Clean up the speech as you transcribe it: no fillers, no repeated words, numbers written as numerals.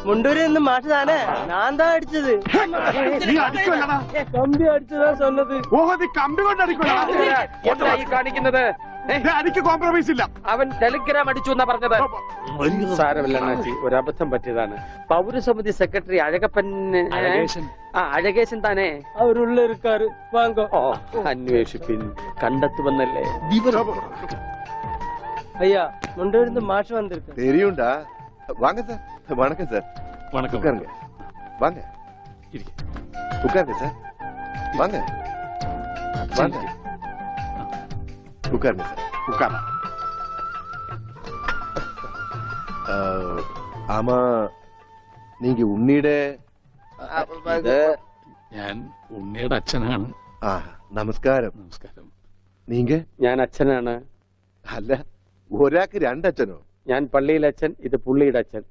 മുണ്ടൂരിൽ നിന്ന് മാഷ് താനേ ഞാൻ താ അടിച്ചത്. കമ്പി അടിച്ചതാ சொன்னது. കമ്പി കൊണ്ട് കാണിക്കുന്നത് എനിക്ക് കോംപ്രമൈസ് ഇല്ല. അവൻ ടെലിഗ്രാം അടിച്ചു എന്നാ പറഞ്ഞത്. സാരമില്ല അണ്ണാച്ചി, ഒരബദ്ധം പറ്റിയതാണ്. പൗരസമിതി സെക്രട്ടറി അഴകപ്പൻ അഴകേശൻ താനേ അവരുള്ള ഇരിക്കാറ്. വാങ്ങോ. അന്വേഷിപ്പിൻ, കണ്ടെത്തുമെന്നല്ലേ. ஐயா முண்டூர்ல இருந்து மாஷ் வந்திருக்கு. தெரியும்டா. வாங்க சார். வணக்கம் சார். வணக்கம். உட்காருங்க. வாங்க. உட்காருங்க சார். வாங்க. வாங்க. உட்காருங்க சார். உட்கார. ஆமா, நீங்க ഉണ്ണിയുടെ ഞാൻ ഉണ്ണിയുടെ അച്ഛനാണ്. നമസ്കാരം. നമസ്കാരം. നീങ്ക? ഞാൻ അച്ഛനാണ്. അല്ല, ഒരാൾക്ക് രണ്ടച്ഛനോ? ഞാൻ പള്ളിയിലെ അച്ഛൻ, ഇത് പുള്ളിയുടെ അച്ഛൻ.